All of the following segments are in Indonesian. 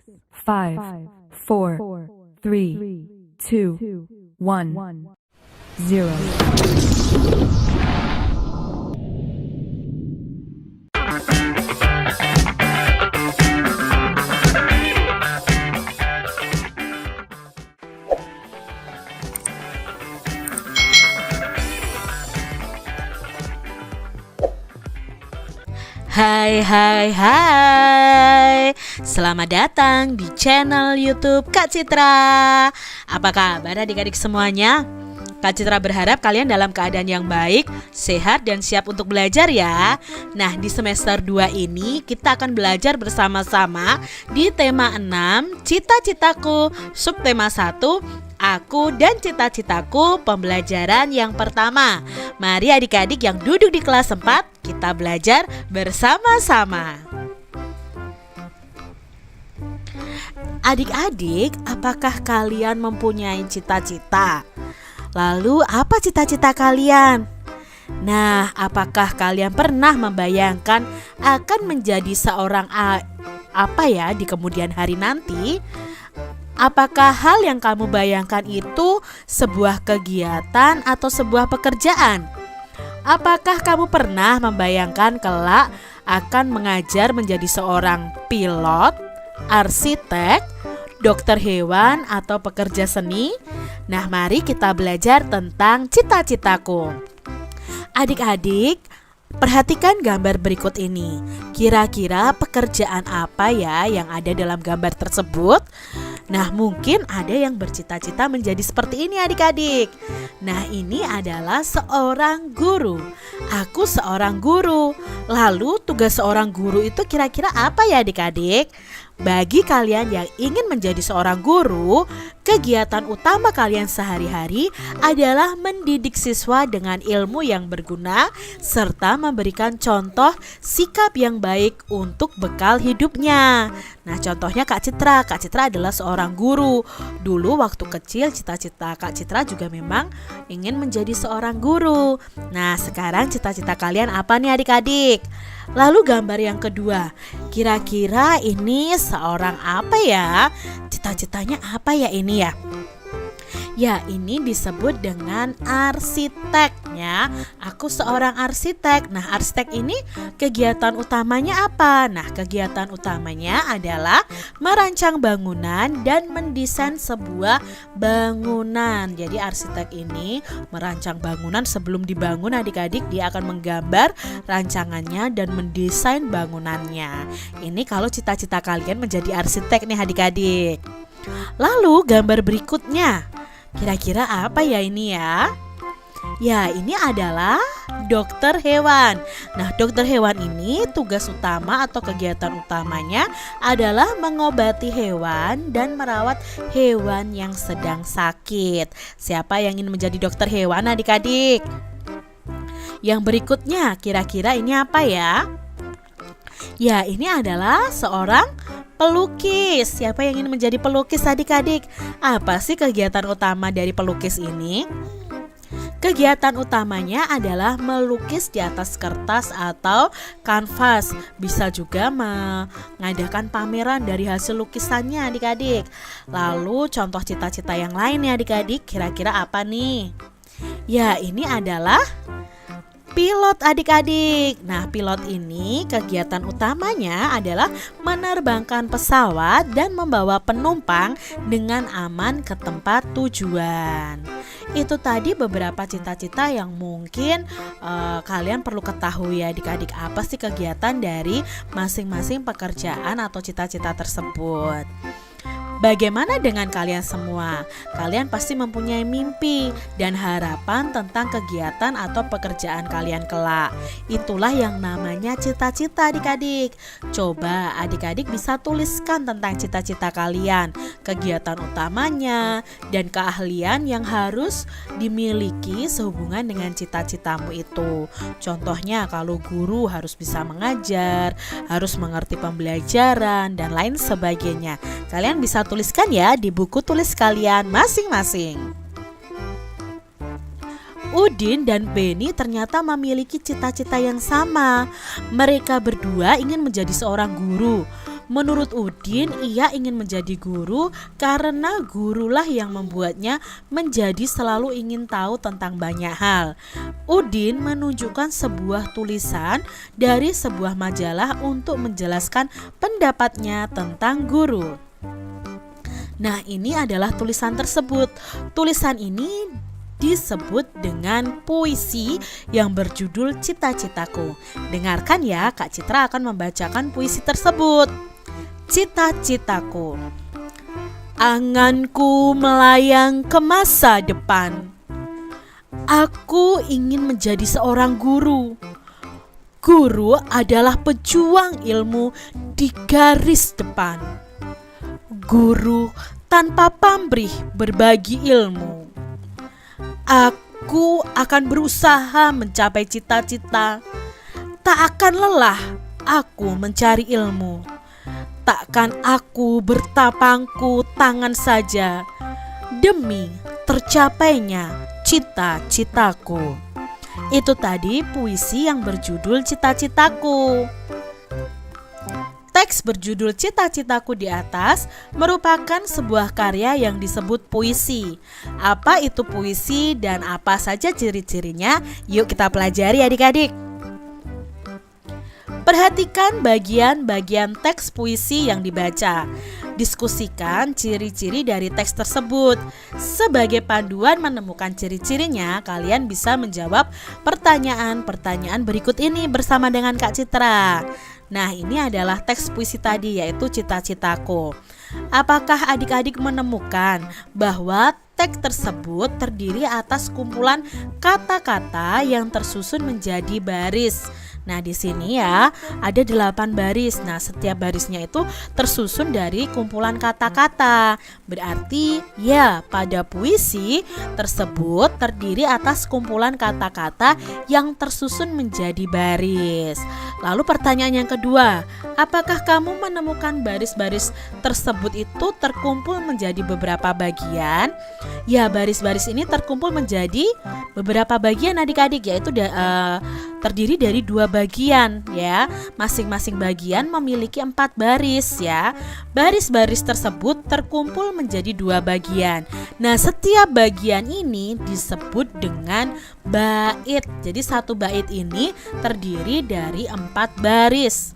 5, 4, 3, 2, 1, 0. Hai. Selamat datang di channel YouTube Kak Citra. Apa kabar adik-adik semuanya? Kak Citra berharap kalian dalam keadaan yang baik, sehat dan siap untuk belajar ya. Nah, di semester 2 ini kita akan belajar bersama-sama di tema 6, Cita-citaku, subtema 1, Aku dan cita-citaku, pembelajaran yang pertama. Mari adik-adik yang duduk di kelas 4, kita belajar bersama-sama. Adik-adik, apakah kalian mempunyai cita-cita? Lalu apa cita-cita kalian? Nah, apakah kalian pernah membayangkan akan menjadi seorang apa ya di kemudian hari nanti? Apakah hal yang kamu bayangkan itu sebuah kegiatan atau sebuah pekerjaan? Apakah kamu pernah membayangkan kelak akan mengajar menjadi seorang pilot, arsitek, dokter hewan, atau pekerja seni? Nah, mari kita belajar tentang cita-citaku. Adik-adik, perhatikan gambar berikut ini. Kira-kira pekerjaan apa ya yang ada dalam gambar tersebut? Nah, mungkin ada yang bercita-cita menjadi seperti ini adik-adik. Nah, ini adalah seorang guru. Aku seorang guru. Lalu tugas seorang guru itu kira-kira apa ya adik-adik? Bagi kalian yang ingin menjadi seorang guru, kegiatan utama kalian sehari-hari adalah mendidik siswa dengan ilmu yang berguna serta memberikan contoh sikap yang baik untuk bekal hidupnya. Nah, contohnya Kak Citra. Kak Citra adalah seorang guru. Dulu waktu kecil cita-cita Kak Citra juga memang ingin menjadi seorang guru. Nah, sekarang cita-cita kalian apa nih adik-adik? Lalu gambar yang kedua, kira-kira ini seorang apa ya? Cita-citanya apa ya ini ya? Ya, ini disebut dengan arsiteknya. Aku seorang arsitek. Nah, arsitek ini kegiatan utamanya apa? Nah, kegiatan utamanya adalah merancang bangunan dan mendesain sebuah bangunan. Jadi arsitek ini merancang bangunan sebelum dibangun adik-adik, dia akan menggambar rancangannya dan mendesain bangunannya. Ini kalau cita-cita kalian menjadi arsitek nih adik-adik. Lalu gambar berikutnya, kira-kira apa ya ini ya? Ya, ini adalah dokter hewan. Nah, dokter hewan ini tugas utama atau kegiatan utamanya adalah mengobati hewan dan merawat hewan yang sedang sakit. Siapa yang ingin menjadi dokter hewan adik-adik? Yang berikutnya, kira-kira ini apa ya? Ya, ini adalah seorang pelukis. Siapa yang ingin menjadi pelukis adik-adik? Apa sih kegiatan utama dari pelukis ini? Kegiatan utamanya adalah melukis di atas kertas atau kanvas. Bisa juga mengadakan pameran dari hasil lukisannya adik-adik. Lalu contoh cita-cita yang lain ya adik-adik, kira-kira apa nih? Ya, ini adalah pilot adik-adik. Nah, pilot ini kegiatan utamanya adalah menerbangkan pesawat dan membawa penumpang dengan aman ke tempat tujuan. Itu tadi beberapa cita-cita yang mungkin kalian perlu ketahui ya adik-adik, apa sih kegiatan dari masing-masing pekerjaan atau cita-cita tersebut. Bagaimana dengan kalian semua? Kalian pasti mempunyai mimpi dan harapan tentang kegiatan atau pekerjaan kalian kelak. Itulah yang namanya cita-cita adik-adik. Coba adik-adik bisa tuliskan tentang cita-cita kalian, kegiatan utamanya, dan keahlian yang harus dimiliki sehubungan dengan cita-citamu itu. Contohnya kalau guru harus bisa mengajar, harus mengerti pembelajaran, dan lain sebagainya. Kalian bisa tuliskan ya di buku tulis kalian masing-masing. Udin dan Beni ternyata memiliki cita-cita yang sama. Mereka berdua ingin menjadi seorang guru. Menurut Udin, ia ingin menjadi guru karena gurulah yang membuatnya menjadi selalu ingin tahu tentang banyak hal. Udin menunjukkan sebuah tulisan dari sebuah majalah untuk menjelaskan pendapatnya tentang guru. Nah, ini adalah tulisan tersebut. Tulisan ini disebut dengan puisi yang berjudul Cita-citaku. Dengarkan ya, Kak Citra akan membacakan puisi tersebut. Cita-citaku. Anganku melayang ke masa depan. Aku ingin menjadi seorang guru. Guru adalah pejuang ilmu di garis depan. Guru tanpa pamrih berbagi ilmu. Aku akan berusaha mencapai cita-cita. Tak akan lelah aku mencari ilmu. Takkan aku bertapangku tangan saja demi tercapainya cita-citaku. Itu tadi puisi yang berjudul Cita-citaku. Teks berjudul Cita-citaku di atas merupakan sebuah karya yang disebut puisi. Apa itu puisi dan apa saja ciri-cirinya? Yuk kita pelajari adik-adik. Perhatikan bagian-bagian teks puisi yang dibaca. Diskusikan ciri-ciri dari teks tersebut. Sebagai panduan menemukan ciri-cirinya, kalian bisa menjawab pertanyaan-pertanyaan berikut ini bersama dengan Kak Citra. Nah, ini adalah teks puisi tadi, yaitu Cita-citaku. Apakah adik-adik menemukan bahwa teks tersebut terdiri atas kumpulan kata-kata yang tersusun menjadi baris? Nah, di sini ya ada 8 baris. Nah, setiap barisnya itu tersusun dari kumpulan kata-kata. Berarti ya pada puisi tersebut terdiri atas kumpulan kata-kata yang tersusun menjadi baris. Lalu pertanyaan yang kedua, apakah kamu menemukan baris-baris tersebut itu terkumpul menjadi beberapa bagian? Ya, baris-baris ini terkumpul menjadi beberapa bagian adik-adik, yaitu terdiri dari 2 bagian ya. Masing-masing bagian memiliki 4 baris ya. Baris-baris tersebut terkumpul menjadi 2 bagian. Nah, setiap bagian ini disebut dengan bait. Jadi satu bait ini terdiri dari 4 baris.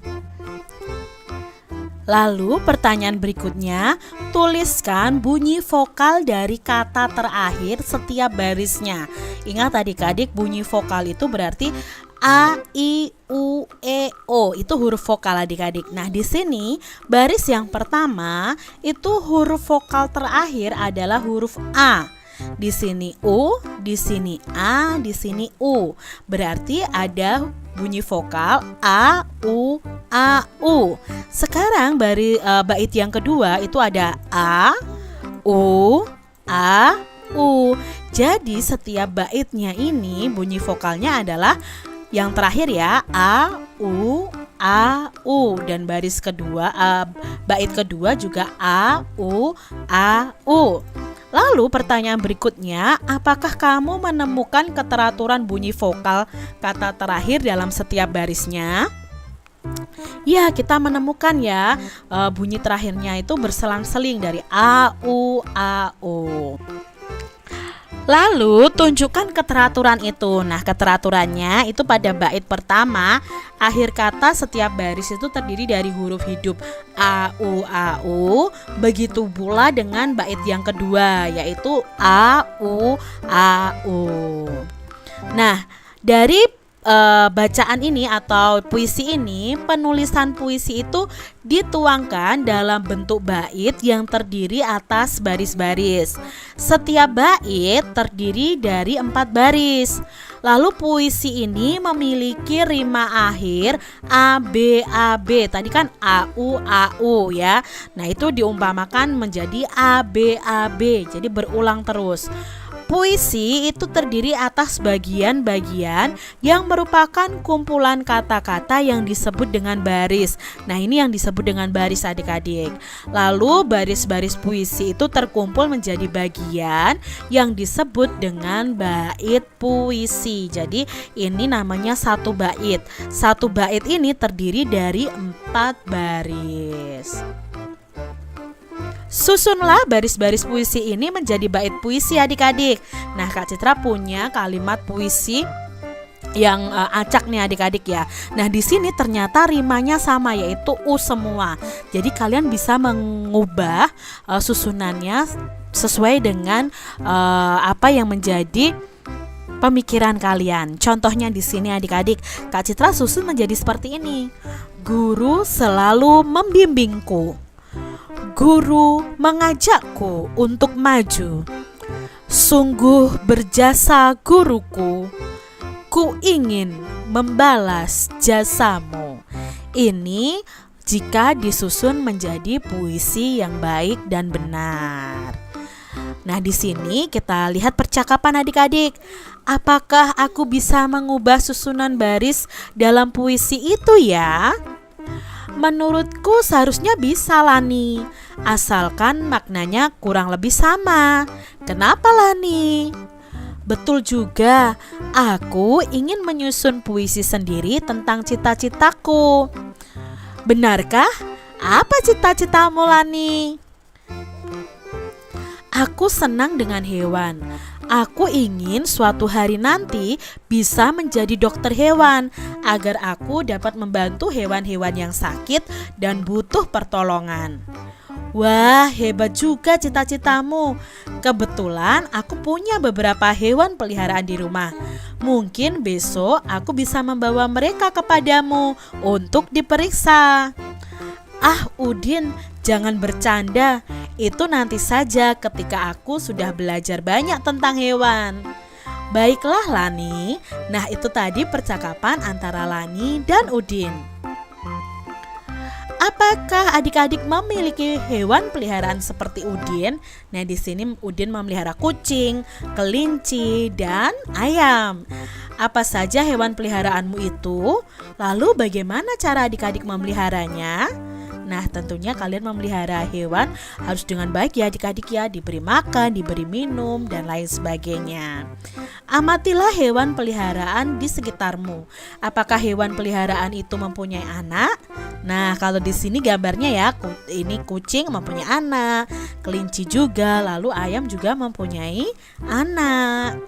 Lalu pertanyaan berikutnya, tuliskan bunyi vokal dari kata terakhir setiap barisnya. Ingat adik-adik, bunyi vokal itu berarti A, I, U, E, O. Itu huruf vokal adik-adik. Nah, di sini baris yang pertama itu huruf vokal terakhir adalah huruf A. Di sini U, di sini A, di sini U. Berarti ada bunyi vokal A, U, A, U. Sekarang bait yang kedua itu ada A, U, A, U. Jadi setiap baitnya ini bunyi vokalnya adalah yang terakhir ya, A, U, A, U. Dan baris kedua, bait kedua juga A, U, A, U. Lalu pertanyaan berikutnya, apakah kamu menemukan keteraturan bunyi vokal kata terakhir dalam setiap barisnya? Ya, kita menemukan ya, bunyi terakhirnya itu berselang-seling dari A, U, A, U. Lalu tunjukkan keteraturan itu. Nah, keteraturannya itu pada bait pertama, akhir kata setiap baris itu terdiri dari huruf hidup A, U, A, U. Begitu pula dengan bait yang kedua, yaitu A, U, A, U. Nah, dari bacaan ini atau puisi ini, penulisan puisi itu dituangkan dalam bentuk bait yang terdiri atas baris-baris. Setiap bait terdiri dari 4 baris. Lalu puisi ini memiliki rima akhir A, B, A, B. Tadi kan A, U, A, U ya. Nah, itu diumpamakan menjadi A, B, A, B. Jadi berulang terus. Puisi itu terdiri atas bagian-bagian yang merupakan kumpulan kata-kata yang disebut dengan baris. Nah, ini yang disebut disebut dengan baris adik-adik. Lalu baris-baris puisi itu terkumpul menjadi bagian yang disebut dengan bait puisi. Jadi ini namanya satu bait. Satu bait ini terdiri dari 4 baris. Susunlah baris-baris puisi ini menjadi bait puisi adik-adik. Nah, Kak Citra punya kalimat puisi yang acak nih adik-adik ya. Nah, di sini ternyata rimanya sama, yaitu U semua. Jadi kalian bisa mengubah susunannya sesuai dengan apa yang menjadi pemikiran kalian. Contohnya di sini adik-adik, Kak Citra susun menjadi seperti ini. Guru selalu membimbingku. Guru mengajakku untuk maju. Sungguh berjasa guruku. Ku ingin membalas jasamu. Ini jika disusun menjadi puisi yang baik dan benar. Nah, di sini kita lihat percakapan adik-adik. Apakah aku bisa mengubah susunan baris dalam puisi itu ya? Menurutku seharusnya bisa, Lani. Asalkan maknanya kurang lebih sama. Kenapa, Lani? Betul juga, aku ingin menyusun puisi sendiri tentang cita-citaku. Benarkah? Apa cita-citamu, Lani? Aku senang dengan hewan. Aku ingin suatu hari nanti bisa menjadi dokter hewan agar aku dapat membantu hewan-hewan yang sakit dan butuh pertolongan. Wah, hebat juga cita-citamu. Kebetulan aku punya beberapa hewan peliharaan di rumah. Mungkin besok aku bisa membawa mereka kepadamu untuk diperiksa. Ah, Udin, jangan bercanda. Itu nanti saja ketika aku sudah belajar banyak tentang hewan. Baiklah, Lani. Nah, itu tadi percakapan antara Lani dan Udin. Apakah adik-adik memiliki hewan peliharaan seperti Udin? Nah, di sini Udin memelihara kucing, kelinci, dan ayam. Apa saja hewan peliharaanmu itu? Lalu bagaimana cara adik-adik memeliharanya? Nah, tentunya kalian memelihara hewan harus dengan baik ya adik-adik ya, diberi makan, diberi minum, dan lain sebagainya. Amatilah hewan peliharaan di sekitarmu. Apakah hewan peliharaan itu mempunyai anak? Nah, kalau di sini gambarnya ya, ini kucing mempunyai anak, kelinci juga, lalu ayam juga mempunyai anak.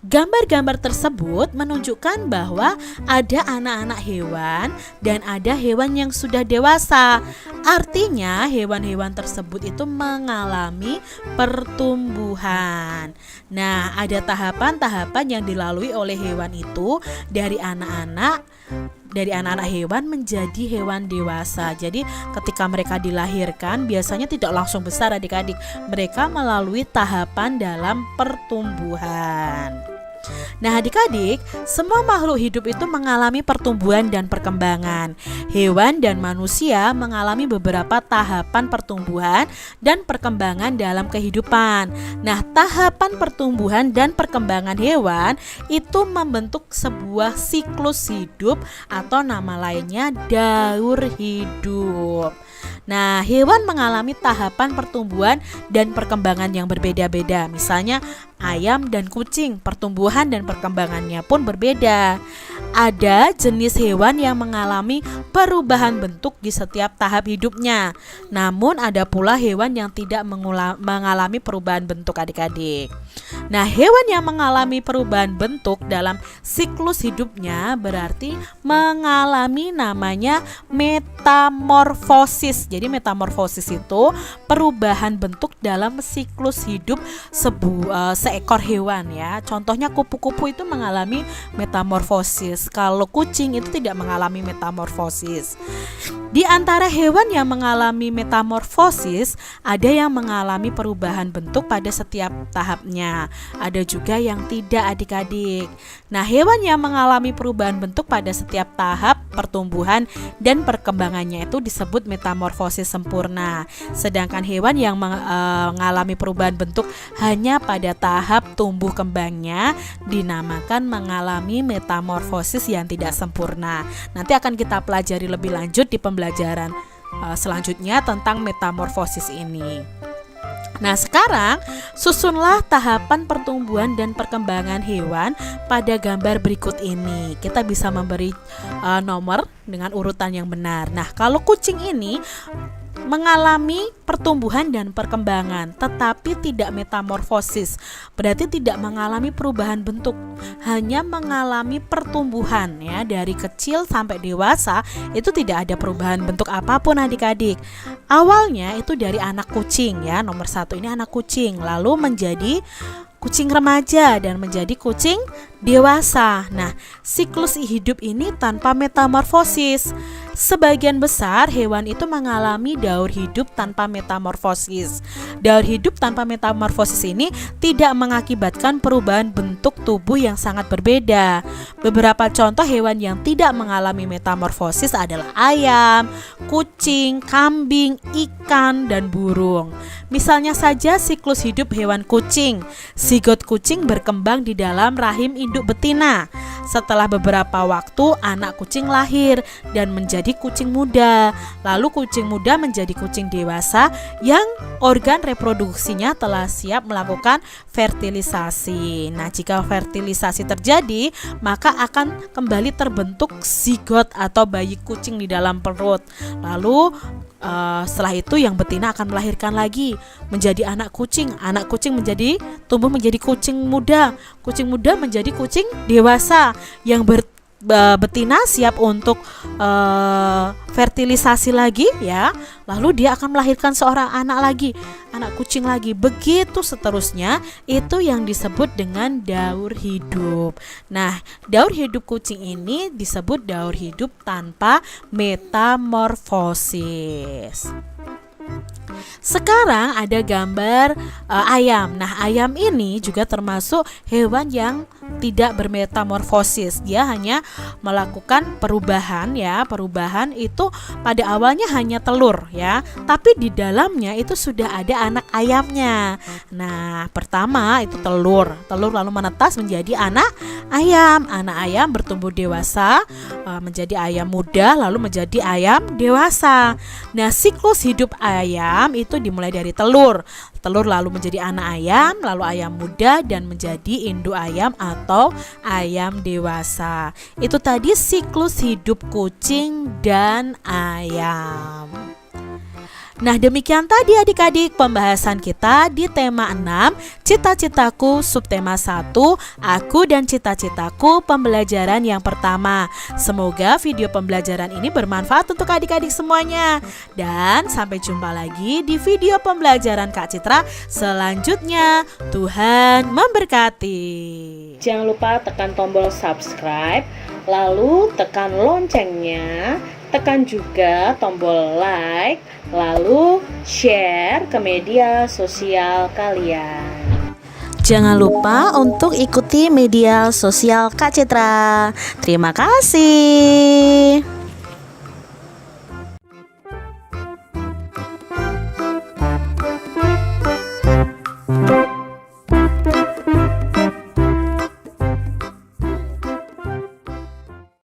Gambar-gambar tersebut menunjukkan bahwa ada anak-anak hewan dan ada hewan yang sudah dewasa. Artinya hewan-hewan tersebut itu mengalami pertumbuhan. Nah, ada tahapan-tahapan yang dilalui oleh hewan itu dari anak-anak hewan menjadi hewan dewasa. Jadi ketika mereka dilahirkan biasanya tidak langsung besar adik-adik. Mereka melalui tahapan dalam pertumbuhan. Nah, adik-adik, semua makhluk hidup itu mengalami pertumbuhan dan perkembangan. Hewan dan manusia mengalami beberapa tahapan pertumbuhan dan perkembangan dalam kehidupan. Nah, tahapan pertumbuhan dan perkembangan hewan itu membentuk sebuah siklus hidup atau nama lainnya daur hidup. Nah, hewan mengalami tahapan pertumbuhan dan perkembangan yang berbeda-beda. Misalnya ayam dan kucing, pertumbuhan dan perkembangannya pun berbeda. Ada jenis hewan yang mengalami perubahan bentuk di setiap tahap hidupnya. Namun ada pula hewan yang tidak mengalami perubahan bentuk adik-adik. Nah, hewan yang mengalami perubahan bentuk dalam siklus hidupnya berarti mengalami namanya metamorfosis. Jadi metamorfosis itu perubahan bentuk dalam siklus hidup seekor hewan ya. Contohnya kupu-kupu itu mengalami metamorfosis. Kalau kucing itu tidak mengalami metamorfosis. Di antara hewan yang mengalami metamorfosis, ada yang mengalami perubahan bentuk pada setiap tahapnya. Ada juga yang tidak adik-adik. Nah, hewan yang mengalami perubahan bentuk pada setiap tahap pertumbuhan dan perkembangannya itu disebut metamorfosis sempurna. Sedangkan hewan yang mengalami perubahan bentuk hanya pada tahap tahap tumbuh kembangnya dinamakan mengalami metamorfosis yang tidak sempurna. Nanti akan kita pelajari lebih lanjut di pembelajaran selanjutnya tentang metamorfosis ini. Nah, sekarang susunlah tahapan pertumbuhan dan perkembangan hewan pada gambar berikut ini. Kita bisa memberi nomor dengan urutan yang benar. Nah, kalau kucing ini mengalami pertumbuhan dan perkembangan tetapi tidak metamorfosis, berarti tidak mengalami perubahan bentuk, hanya mengalami pertumbuhan ya, dari kecil sampai dewasa itu tidak ada perubahan bentuk apapun adik-adik. Awalnya itu dari anak kucing ya, nomor 1 ini anak kucing, lalu menjadi kucing remaja dan menjadi kucing dewasa. Nah, siklus hidup ini tanpa metamorfosis. Sebagian besar hewan itu mengalami daur hidup tanpa metamorfosis. Daur hidup tanpa metamorfosis ini tidak mengakibatkan perubahan bentuk tubuh yang sangat berbeda. Beberapa contoh hewan yang tidak mengalami metamorfosis adalah ayam, kucing, kambing, ikan, dan burung. Misalnya saja siklus hidup hewan kucing. Zigot kucing berkembang di dalam rahim induk betina. Setelah beberapa waktu anak kucing lahir dan menjadi kucing muda. Lalu kucing muda menjadi kucing dewasa yang organ reproduksinya telah siap melakukan fertilisasi. Nah, jika fertilisasi terjadi, maka akan kembali terbentuk zigot atau bayi kucing di dalam perut. Lalu setelah itu yang betina akan melahirkan lagi menjadi anak kucing menjadi tumbuh menjadi kucing muda menjadi kucing dewasa, yang betina siap untuk fertilisasi lagi ya, lalu dia akan melahirkan seorang anak kucing lagi, begitu seterusnya. Itu yang disebut dengan daur hidup. Nah, daur hidup kucing ini disebut daur hidup tanpa metamorfosis. Sekarang ada gambar ayam. Nah, ayam ini juga termasuk hewan yang tidak bermetamorfosis. Dia hanya melakukan perubahan ya. Perubahan itu pada awalnya hanya telur ya, tapi di dalamnya itu sudah ada anak ayamnya. Nah, pertama itu telur lalu menetas menjadi anak ayam. Anak ayam bertumbuh dewasa menjadi ayam muda, lalu menjadi ayam dewasa. Nah, siklus hidup ayam itu dimulai dari telur lalu menjadi anak ayam, lalu ayam muda, dan menjadi induk ayam atau ayam dewasa. Itu tadi siklus hidup kucing dan ayam. Nah, demikian tadi adik-adik pembahasan kita di tema 6, cita-citaku, subtema 1, aku dan cita-citaku, pembelajaran yang pertama. Semoga video pembelajaran ini bermanfaat untuk adik-adik semuanya. Dan sampai jumpa lagi di video pembelajaran Kak Citra selanjutnya. Tuhan memberkati. Jangan lupa tekan tombol subscribe, lalu tekan loncengnya, tekan juga tombol like, lalu share ke media sosial kalian. Jangan lupa untuk ikuti media sosial Kak Citra. Terima kasih.